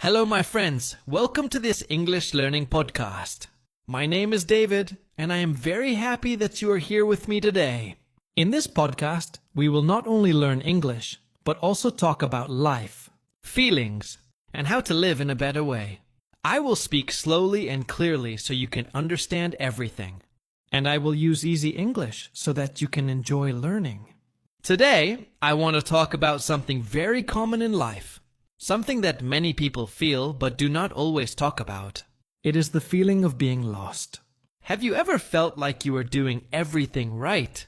Hello, my friends. Welcome to this English learning podcast. My name is David, and I am very happy that you are here with me today. In this podcast, we will not only learn English, but also talk about life, feelings, and how to live in a better way. I will speak slowly and clearly so you can understand everything. And I will use easy English so that you can enjoy learning. Today, I want to talk about something very common in life. Something that many people feel but do not always talk about. It is the feeling of being lost. Have you ever felt like you are doing everything right,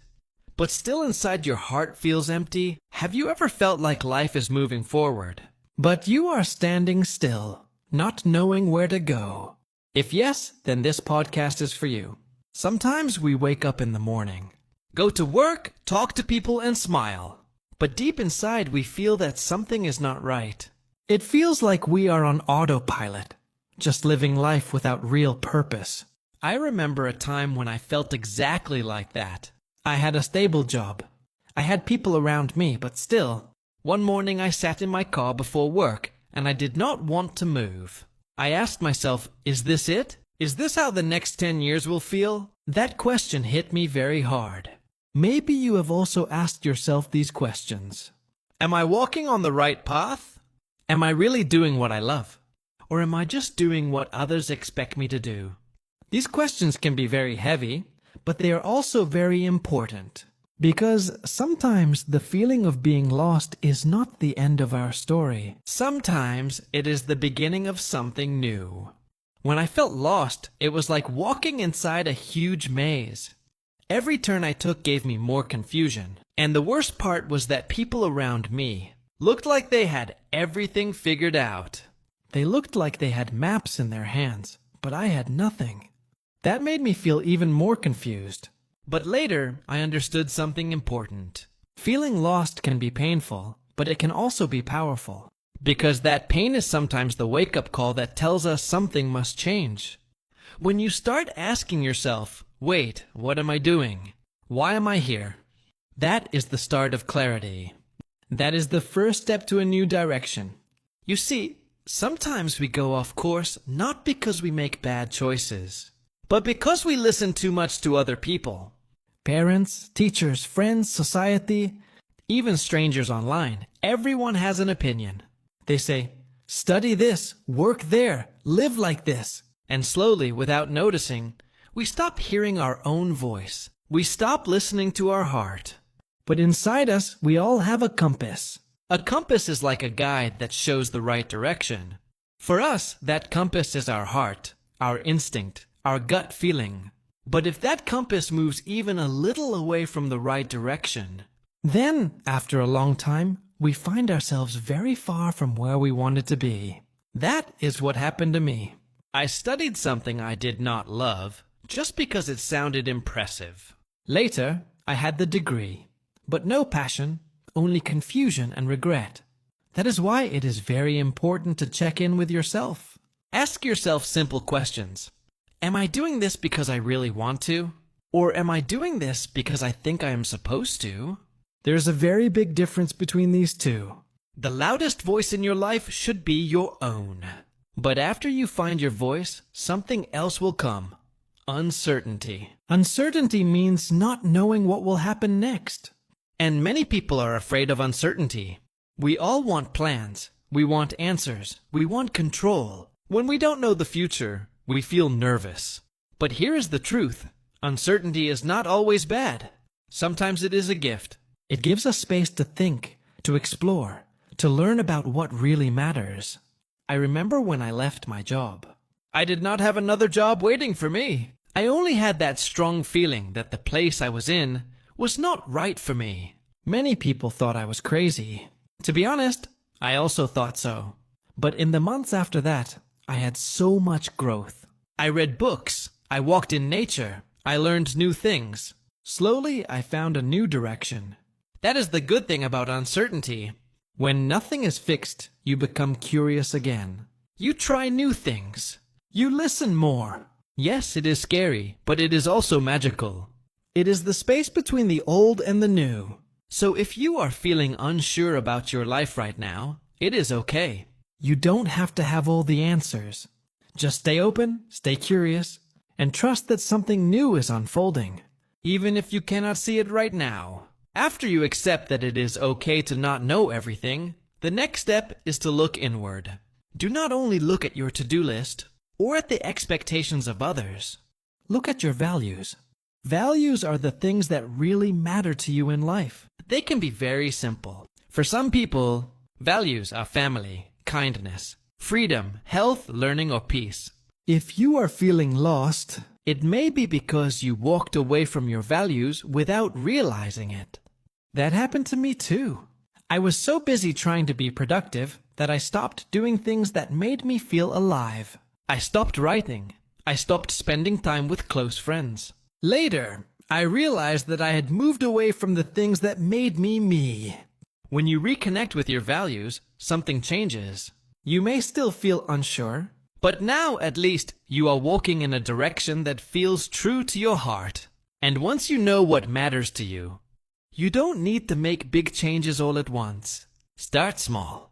but still inside your heart feels empty? Have you ever felt like life is moving forward, but you are standing still, not knowing where to go? If yes, then this podcast is for you. Sometimes we wake up in the morning, go to work, talk to people, and smile. But deep inside we feel that something is not right. It feels like we are on autopilot, just living life without real purpose. I remember a time when I felt exactly like that. I had a stable job. I had people around me, but still. One morning I sat in my car before work, and I did not want to move. I asked myself, is this it? Is this how the next 10 years will feel? That question hit me very hard. Maybe you have also asked yourself these questions. Am I walking on the right path? Am I really doing what I love? Or am I just doing what others expect me to do? These questions can be very heavy, but they are also very important. Because sometimes the feeling of being lost is not the end of our story. Sometimes it is the beginning of something new. When I felt lost, it was like walking inside a huge maze. Every turn I took gave me more confusion. And the worst part was that people around me looked like they had everything figured out. They looked like they had maps in their hands, but I had nothing. That made me feel even more confused. But later, I understood something important. Feeling lost can be painful, but it can also be powerful. Because that pain is sometimes the wake-up call that tells us something must change. When you start asking yourself, wait, what am I doing? Why am I here? That is the start of clarity. That is the first step to a new direction. You see, sometimes we go off course not because we make bad choices, but because we listen too much to other people. Parents, teachers, friends, society, even strangers online. Everyone has an opinion. They say, study this, work there, live like this. And slowly, without noticing, we stop hearing our own voice. We stop listening to our heart. But inside us, we all have a compass. A compass is like a guide that shows the right direction. For us, that compass is our heart, our instinct, our gut feeling. But if that compass moves even a little away from the right direction, then, after a long time, we find ourselves very far from where we wanted to be. That is what happened to me. I studied something I did not love, just because it sounded impressive. Later, I had the degree. But no passion, only confusion and regret. That is why it is very important to check in with yourself. Ask yourself simple questions. Am I doing this because I really want to? Or am I doing this because I think I am supposed to? There's a very big difference between these two. The loudest voice in your life should be your own. But after you find your voice, something else will come. Uncertainty. Uncertainty means not knowing what will happen next. And many people are afraid of uncertainty. We all want plans. We want answers. We want control. When we don't know the future, we feel nervous. But here is the truth. Uncertainty is not always bad. Sometimes it is a gift. It gives us space to think, to explore, to learn about what really matters. I remember when I left my job. I did not have another job waiting for me. I only had that strong feeling that the place I was in was not right for me. Many people thought I was crazy. To be honest, I also thought so. But in the months after that, I had so much growth. I read books. I walked in nature. I learned new things. Slowly, I found a new direction. That is the good thing about uncertainty. When nothing is fixed, you become curious again. You try new things. You listen more. Yes, it is scary, but it is also magical. It is the space between the old and the new. So if you are feeling unsure about your life right now, it is okay. You don't have to have all the answers. Just stay open, stay curious, and trust that something new is unfolding, even if you cannot see it right now. After you accept that it is okay to not know everything, the next step is to look inward. Do not only look at your to-do list or at the expectations of others. Look at your values. Values are the things that really matter to you in life. They can be very simple. For some people, values are family, kindness, freedom, health, learning, or peace. If you are feeling lost, it may be because you walked away from your values without realizing it. That happened to me too. I was so busy trying to be productive that I stopped doing things that made me feel alive. I stopped writing. I stopped spending time with close friends. Later, I realized that I had moved away from the things that made me me. When you reconnect with your values, something changes. You may still feel unsure, but now at least you are walking in a direction that feels true to your heart. And once you know what matters to you, you don't need to make big changes all at once. Start small.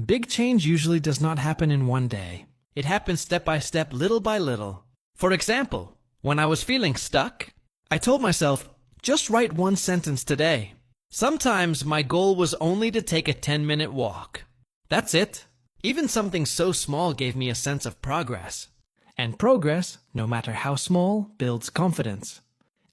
Big change usually does not happen in one day. It happens step by step, little by little. For example, when I was feeling stuck, I told myself, just write one sentence today. Sometimes my goal was only to take a 10-minute walk. That's it. Even something so small gave me a sense of progress. And progress, no matter how small, builds confidence.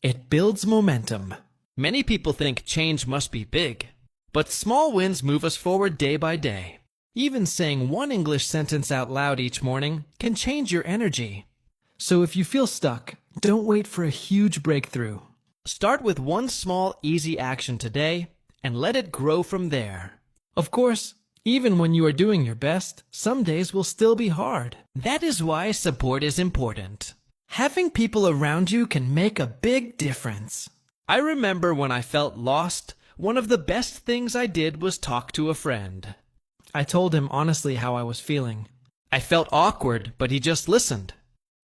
It builds momentum. Many people think change must be big, but small wins move us forward day by day. Even saying one English sentence out loud each morning can change your energy. So if you feel stuck, don't wait for a huge breakthrough. Start with one small, easy action today and let it grow from there. Of course, even when you are doing your best, some days will still be hard. That is why support is important. Having people around you can make a big difference. I remember when I felt lost, one of the best things I did was talk to a friend. I told him honestly how I was feeling. I felt awkward, but he just listened.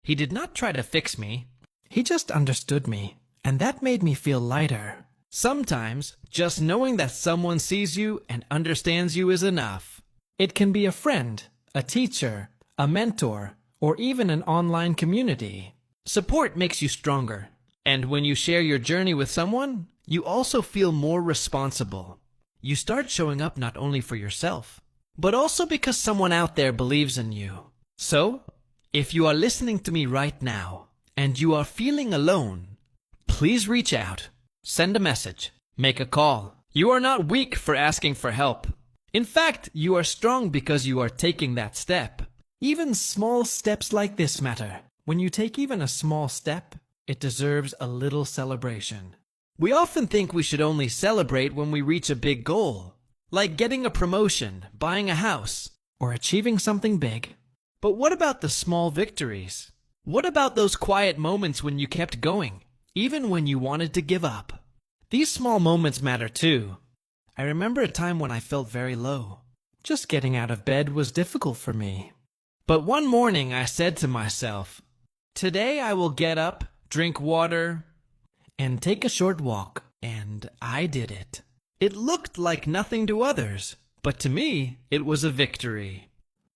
He did not try to fix me. He just understood me, and that made me feel lighter. Sometimes, just knowing that someone sees you and understands you is enough. It can be a friend, a teacher, a mentor, or even an online community. Support makes you stronger. And when you share your journey with someone, you also feel more responsible. You start showing up not only for yourself, but also because someone out there believes in you. So, if you are listening to me right now, and you are feeling alone, please reach out, send a message, make a call. You are not weak for asking for help. In fact, you are strong because you are taking that step. Even small steps like this matter. When you take even a small step, it deserves a little celebration. We often think we should only celebrate when we reach a big goal, like getting a promotion, buying a house, or achieving something big. But what about the small victories? What about those quiet moments when you kept going, even when you wanted to give up? These small moments matter too. I remember a time when I felt very low. Just getting out of bed was difficult for me. But one morning I said to myself, today I will get up, drink water, and take a short walk. And I did it. It looked like nothing to others, but to me, it was a victory.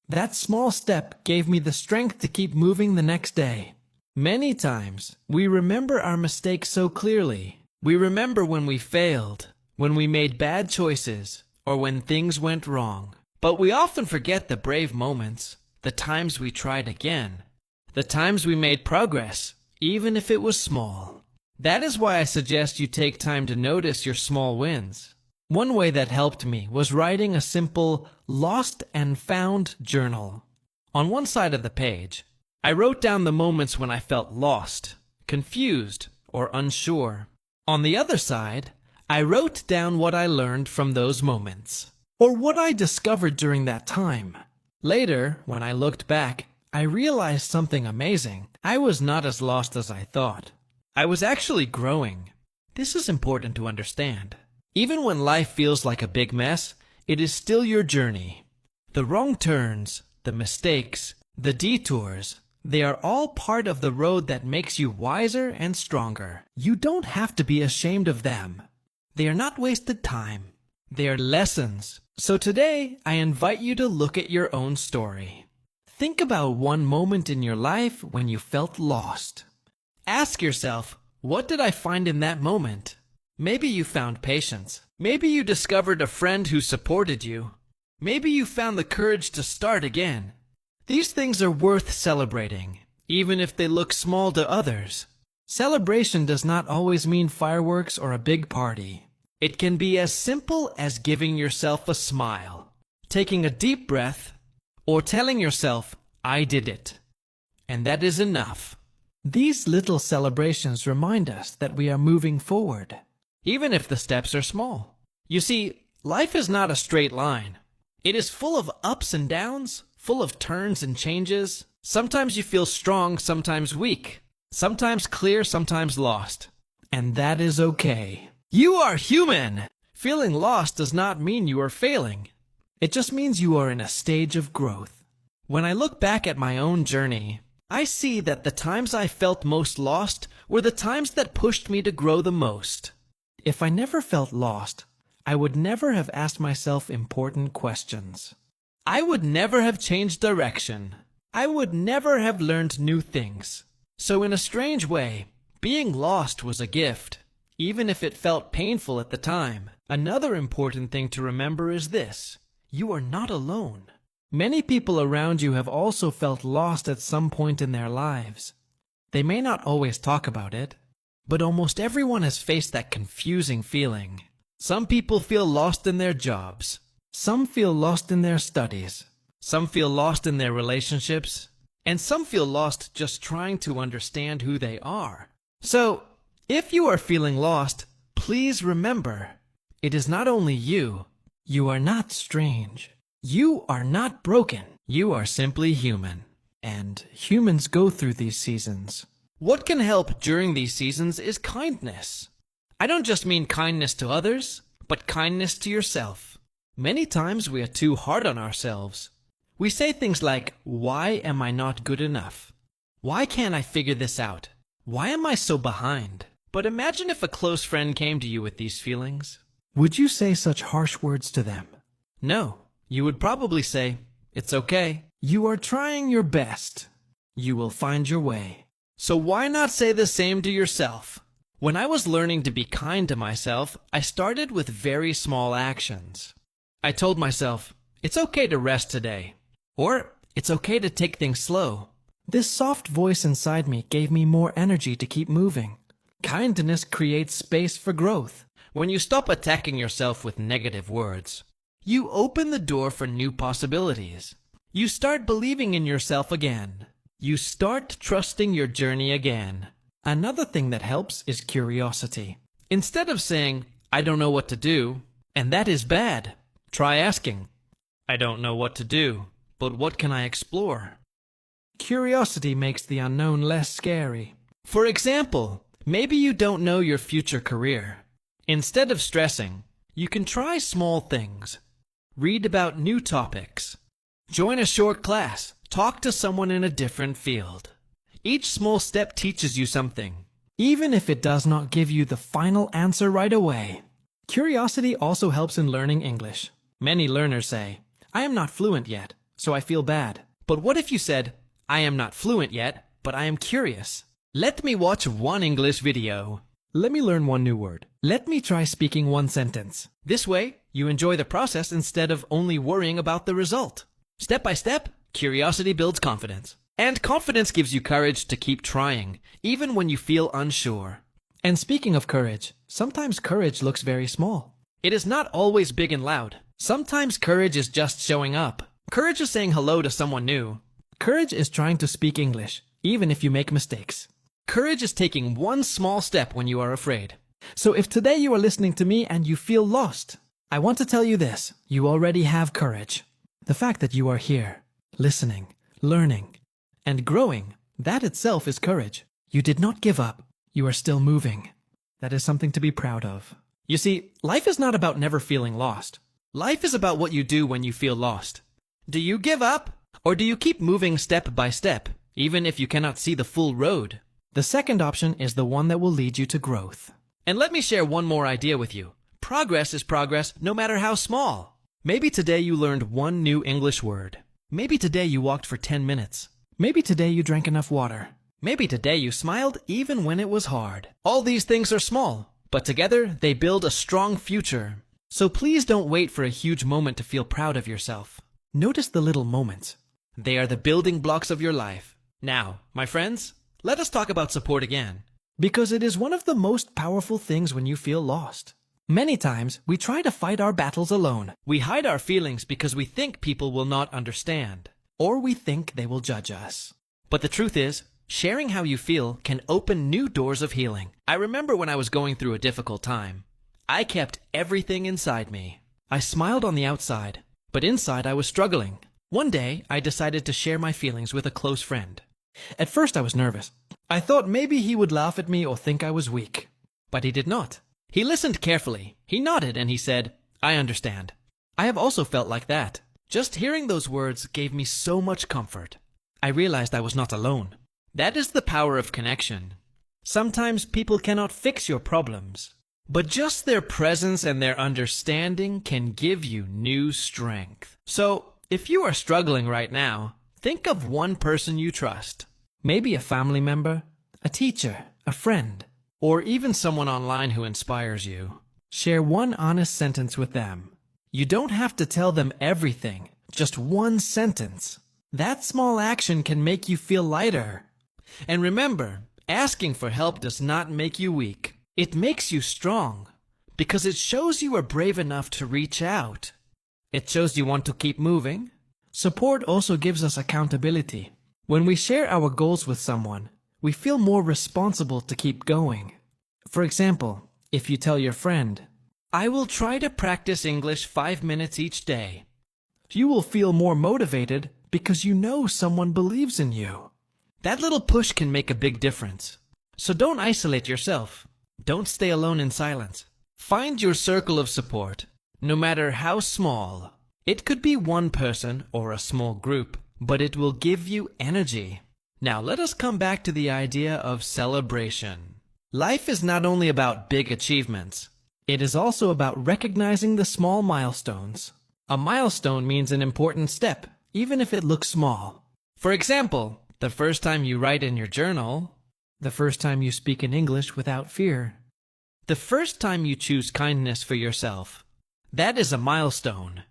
That small step gave me the strength to keep moving the next day. Many times, we remember our mistakes so clearly. We remember when we failed, when we made bad choices, or when things went wrong. But we often forget the brave moments, the times we tried again, the times we made progress, even if it was small. That is why I suggest you take time to notice your small wins. One way that helped me was writing a simple lost and found journal. On one side of the page, I wrote down the moments when I felt lost, confused, or unsure. On the other side, I wrote down what I learned from those moments, or what I discovered during that time. Later, when I looked back, I realized something amazing. I was not as lost as I thought. I was actually growing. This is important to understand. Even when life feels like a big mess, it is still your journey. The wrong turns, the mistakes, the detours, they are all part of the road that makes you wiser and stronger. You don't have to be ashamed of them. They are not wasted time. They are lessons. So today, I invite you to look at your own story. Think about one moment in your life when you felt lost. Ask yourself, what did I find in that moment? Maybe you found patience. Maybe you discovered a friend who supported you. Maybe you found the courage to start again. These things are worth celebrating, even if they look small to others. Celebration does not always mean fireworks or a big party. It can be as simple as giving yourself a smile, taking a deep breath, or telling yourself, I did it. And that is enough. These little celebrations remind us that we are moving forward, even if the steps are small. You see, life is not a straight line. It is full of ups and downs, full of turns and changes. Sometimes you feel strong, sometimes weak. Sometimes clear, sometimes lost. And that is okay. You are human! Feeling lost does not mean you are failing. It just means you are in a stage of growth. When I look back at my own journey, I see that the times I felt most lost were the times that pushed me to grow the most. If I never felt lost, I would never have asked myself important questions. I would never have changed direction. I would never have learned new things. So in a strange way, being lost was a gift, even if it felt painful at the time. Another important thing to remember is this: you are not alone. Many people around you have also felt lost at some point in their lives. They may not always talk about it, but almost everyone has faced that confusing feeling. Some people feel lost in their jobs. Some feel lost in their studies. Some feel lost in their relationships. And some feel lost just trying to understand who they are. So, if you are feeling lost, please remember, it is not only you. You are not strange. You are not broken. You are simply human. And humans go through these seasons. What can help during these seasons is kindness. I don't just mean kindness to others, but kindness to yourself. Many times we are too hard on ourselves. We say things like, why am I not good enough? Why can't I figure this out? Why am I so behind? But imagine if a close friend came to you with these feelings. Would you say such harsh words to them? No. You would probably say, it's okay. You are trying your best. You will find your way. So why not say the same to yourself? When I was learning to be kind to myself, I started with very small actions. I told myself, it's okay to rest today. Or, it's okay to take things slow. This soft voice inside me gave me more energy to keep moving. Kindness creates space for growth. When you stop attacking yourself with negative words, you open the door for new possibilities. You start believing in yourself again. You start trusting your journey again. Another thing that helps is curiosity. Instead of saying, I don't know what to do, and that is bad, try asking, I don't know what to do, but what can I explore? Curiosity makes the unknown less scary. For example, maybe you don't know your future career. Instead of stressing, you can try small things. Read about new topics. Join a short class. Talk to someone in a different field. Each small step teaches you something, even if it does not give you the final answer right away. Curiosity also helps in learning English. Many learners say, I am not fluent yet, so I feel bad. But what if you said, I am not fluent yet, but I am curious. Let me watch one English video. Let me learn one new word. Let me try speaking one sentence. This way, you enjoy the process instead of only worrying about the result. Step by step, curiosity builds confidence. And confidence gives you courage to keep trying, even when you feel unsure. And speaking of courage, sometimes courage looks very small. It is not always big and loud. Sometimes courage is just showing up. Courage is saying hello to someone new. Courage is trying to speak English, even if you make mistakes. Courage is taking one small step when you are afraid. So if today you are listening to me and you feel lost, I want to tell you this: you already have courage. The fact that you are here, listening, learning, and growing, that itself is courage. You did not give up. You are still moving. That is something to be proud of. You see, life is not about never feeling lost. Life is about what you do when you feel lost. Do you give up? Or do you keep moving step by step, even if you cannot see the full road? The second option is the one that will lead you to growth. And let me share one more idea with you. Progress is progress no matter how small. Maybe today you learned one new English word. Maybe today you walked for 10 minutes. Maybe today you drank enough water. Maybe today you smiled even when it was hard. All these things are small, but together they build a strong future. So please don't wait for a huge moment to feel proud of yourself. Notice the little moments. They are the building blocks of your life. Now, my friends, let us talk about support again. Because it is one of the most powerful things when you feel lost. Many times, we try to fight our battles alone. We hide our feelings because we think people will not understand. Or we think they will judge us. But the truth is, sharing how you feel can open new doors of healing. I remember when I was going through a difficult time. I kept everything inside me. I smiled on the outside, but inside I was struggling. One day, I decided to share my feelings with a close friend. At first, I was nervous. I thought maybe he would laugh at me or think I was weak. But he did not. He listened carefully. He nodded and he said, "I understand. I have also felt like that." Just hearing those words gave me so much comfort. I realized I was not alone. That is the power of connection. Sometimes people cannot fix your problems, but just their presence and their understanding can give you new strength. So, if you are struggling right now, think of one person you trust. Maybe a family member, a teacher, a friend, or even someone online who inspires you. Share one honest sentence with them. You don't have to tell them everything, just one sentence. That small action can make you feel lighter. And remember, asking for help does not make you weak. It makes you strong, because it shows you are brave enough to reach out. It shows you want to keep moving. Support also gives us accountability. When we share our goals with someone, we feel more responsible to keep going. For example, if you tell your friend, "I will try to practice English 5 minutes each day," you will feel more motivated because you know someone believes in you. That little push can make a big difference. So don't isolate yourself. Don't stay alone in silence. Find your circle of support, no matter how small. It could be one person or a small group, but it will give you energy. Now let us come back to the idea of celebration. Life is not only about big achievements. It is also about recognizing the small milestones. A milestone means an important step, even if it looks small. For example, the first time you write in your journal, the first time you speak in English without fear, the first time you choose kindness for yourself. That is a milestone.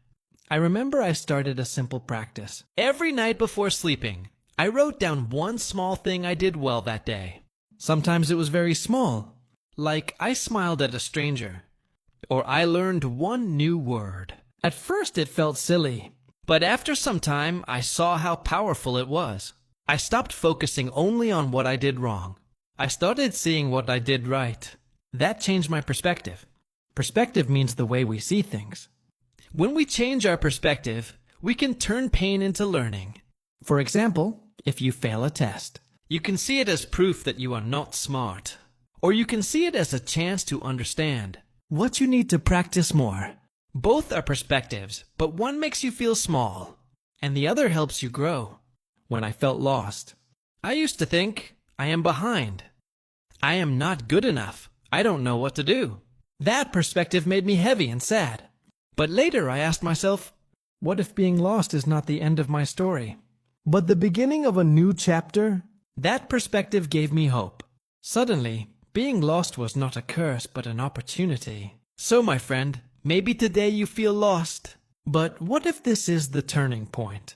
I remember I started a simple practice. Every night before sleeping, I wrote down one small thing I did well that day. Sometimes it was very small, like I smiled at a stranger, or I learned one new word. At first it felt silly, but after some time I saw how powerful it was. I stopped focusing only on what I did wrong. I started seeing what I did right. That changed my perspective. Perspective means the way we see things. When we change our perspective, we can turn pain into learning. For example, if you fail a test, you can see it as proof that you are not smart. Or you can see it as a chance to understand what you need to practice more. Both are perspectives, but one makes you feel small, and the other helps you grow. When I felt lost, I used to think, I am behind. I am not good enough. I don't know what to do. That perspective made me heavy and sad. But later I asked myself, what if being lost is not the end of my story, but the beginning of a new chapter? That perspective gave me hope. Suddenly, being lost was not a curse, but an opportunity. So, my friend, maybe today you feel lost. But what if this is the turning point?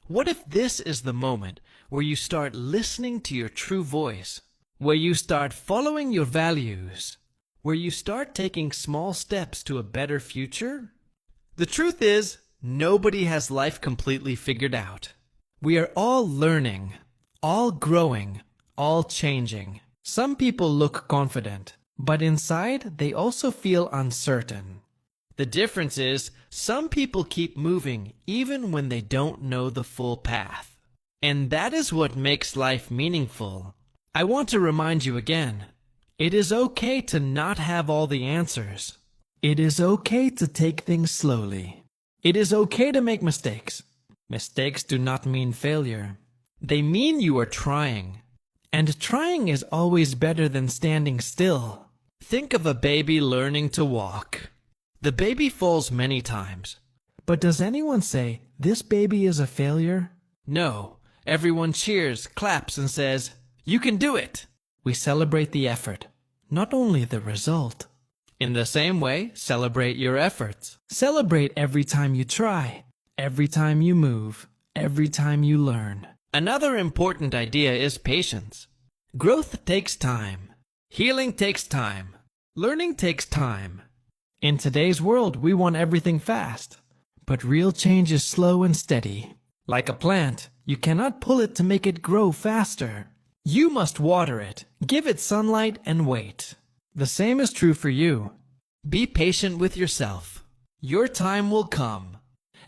What if this is the moment where you start listening to your true voice, where you start following your values, where you start taking small steps to a better future? The truth is, nobody has life completely figured out. We are all learning, all growing, all changing. Some people look confident, but inside they also feel uncertain. The difference is, some people keep moving even when they don't know the full path. And that is what makes life meaningful. I want to remind you again, it is okay to not have all the answers. It is okay to take things slowly. It is okay to make mistakes. Mistakes do not mean failure. They mean you are trying. And trying is always better than standing still. Think of a baby learning to walk. The baby falls many times, But does anyone say, this baby is a failure? No. Everyone cheers, claps, and says, you can do it! We celebrate the effort, not only the result. In the same way, celebrate your efforts. Celebrate every time you try, every time you move, every time you learn. Another important idea is patience. Growth takes time. Healing takes time. Learning takes time. In today's world, we want everything fast. But real change is slow and steady. Like a plant, you cannot pull it to make it grow faster. You must water it, give it sunlight, and wait. The same is true for you. Be patient with yourself. Your time will come.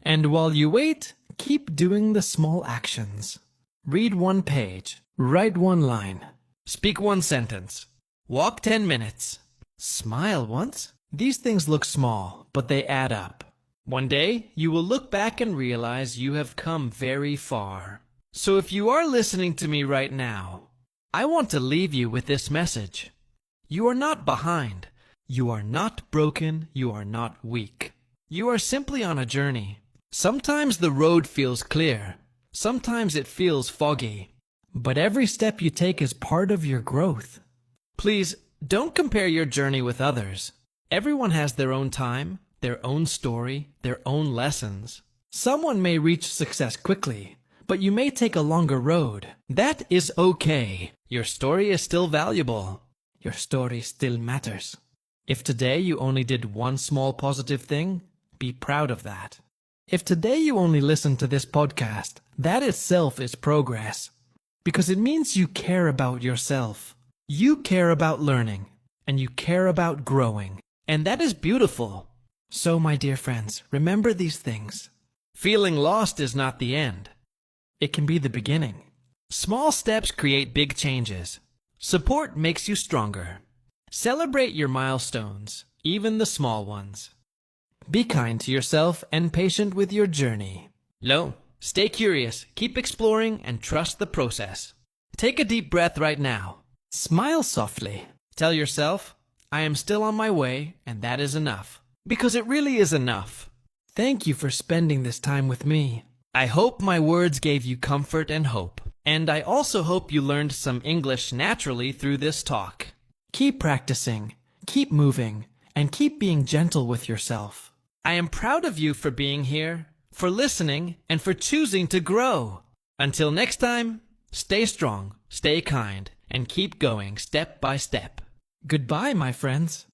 And while you wait, keep doing the small actions. Read 1 page. Write 1 line. Speak 1 sentence. Walk 10 minutes. Smile once. These things look small, but they add up. One day, you will look back and realize you have come very far. So if you are listening to me right now, I want to leave you with this message. You are not behind. You are not broken. You are not weak. You are simply on a journey. Sometimes the road feels clear. Sometimes it feels foggy. But every step you take is part of your growth. Please, don't compare your journey with others. Everyone has their own time, their own story, their own lessons. Someone may reach success quickly, but you may take a longer road. That is okay. Your story is still valuable. Your story still matters. If today you only did 1 small positive thing, be proud of that. If today you only listened to this podcast, that itself is progress. Because it means you care about yourself. You care about learning, and you care about growing. And that is beautiful. So, my dear friends, remember these things. Feeling lost is not the end. It can be the beginning. Small steps create big changes. Support makes you stronger. Celebrate your milestones, even the small ones. Be kind to yourself and patient with your journey. Stay curious, keep exploring, and trust the process. Take a deep breath right now. Smile softly. Tell yourself, I am still on my way, and that is enough. Because it really is enough. Thank you for spending this time with me. I hope my words gave you comfort and hope. And I also hope you learned some English naturally through this talk. Keep practicing, keep moving, and keep being gentle with yourself. I am proud of you for being here, for listening, and for choosing to grow. Until next time, stay strong, stay kind, and keep going step by step. Goodbye, my friends.